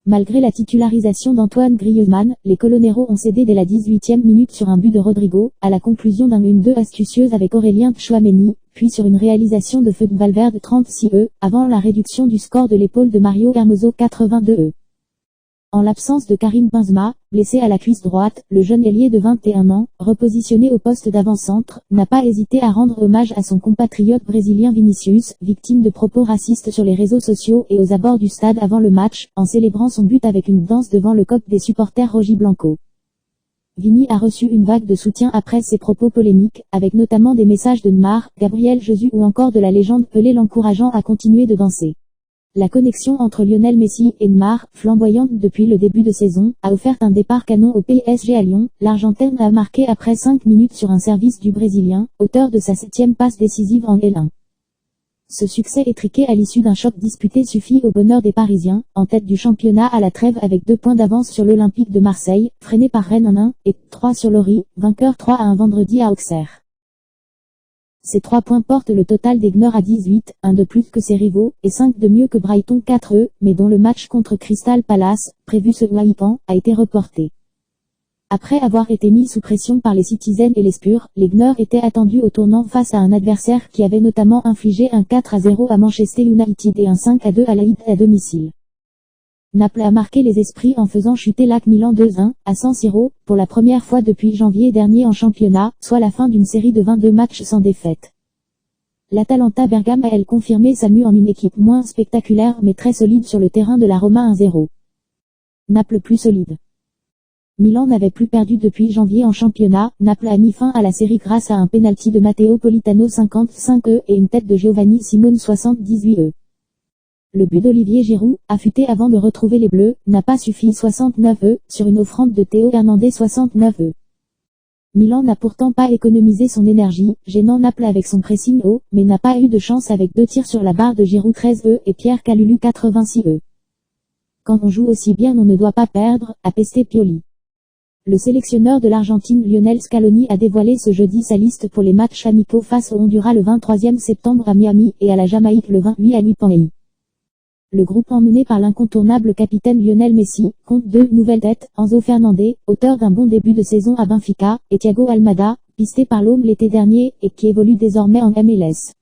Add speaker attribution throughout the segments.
Speaker 1: Malgré la titularisation d'Antoine Griezmann, les Coloneros ont cédé dès la 18e minute sur un but de Rodrigo, à la conclusion d'un 1-2 astucieuse avec Aurélien Tchouaméni, puis sur une réalisation de feu de Valverde 36 avant la réduction du score de l'épaule de Mario Hermoso 82 En l'absence de Karim Benzema, blessé à la cuisse droite, le jeune ailier de 21 ans, repositionné au poste d'avant-centre, n'a pas hésité à rendre hommage à son compatriote brésilien Vinicius, victime de propos racistes sur les réseaux sociaux et aux abords du stade avant le match, en célébrant son but avec une danse devant le COP des supporters rojiblanco. Vini a reçu une vague de soutien après ses propos polémiques, avec notamment des messages de Neymar, Gabriel Jesus ou encore de la légende Pelé l'encourageant à continuer de danser. La connexion entre Lionel Messi et Neymar, flamboyante depuis le début de saison, a offert un départ canon au PSG à Lyon. L'Argentin a marqué après 5 minutes sur un service du Brésilien, auteur de sa 7e passe décisive en L1. Ce succès étriqué à l'issue d'un choc disputé suffit au bonheur des Parisiens, en tête du championnat à la trêve avec 2 points d'avance sur l'Olympique de Marseille, freiné par Rennes en 1, et 3 sur Lori, vainqueur 3-1 vendredi à Auxerre. Ces 3 points portent le total des Gunners à 18, 1 de plus que ses rivaux, et 5 de mieux que Brighton 4 mais dont le match contre Crystal Palace, prévu ce week-end, a été reporté. Après avoir été mis sous pression par les Citizens et les Spurs, les Gunners étaient attendus au tournant face à un adversaire qui avait notamment infligé un 4-0 à Manchester United et un 5-2 à Leeds à domicile. Naples a marqué les esprits en faisant chuter l'AC Milan 2-1, à San Siro, pour la première fois depuis janvier dernier en championnat, soit la fin d'une série de 22 matchs sans défaite. L'Atalanta Bergame a elle confirmé sa mue en une équipe moins spectaculaire mais très solide sur le terrain de la Roma 1-0. Naples plus solide. Milan n'avait plus perdu depuis janvier en championnat. Naples a mis fin à la série grâce à un pénalty de Matteo Politano 55 et une tête de Giovanni Simone 78 Le but d'Olivier Giroud, affûté avant de retrouver les Bleus, n'a pas suffi 69 sur une offrande de Théo Hernandez 69 Milan n'a pourtant pas économisé son énergie, gênant Naples avec son pressing haut, mais n'a pas eu de chance avec 2 tirs sur la barre de Giroud 13 et Pierre Kalulu 86 Quand on joue aussi bien on ne doit pas perdre, a pesté Pioli. Le sélectionneur de l'Argentine Lionel Scaloni a dévoilé ce jeudi sa liste pour les matchs amicaux face au Honduras le 23 septembre à Miami et à la Jamaïque le 28 à Lupanay. Le groupe emmené par l'incontournable capitaine Lionel Messi, compte 2 nouvelles têtes, Enzo Fernandez, auteur d'un bon début de saison à Benfica, et Thiago Almada, pisté par l'Hôme l'été dernier, et qui évolue désormais en MLS.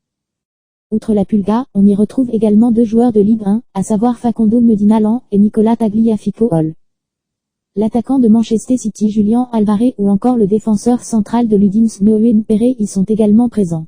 Speaker 1: Outre la Pulga, on y retrouve également 2 joueurs de Ligue 1, à savoir Facundo Medina et Nicolas Tagliafico. L'attaquant de Manchester City Julian Alvarez ou encore le défenseur central de l'Udinese Noé Mpere y sont également présents.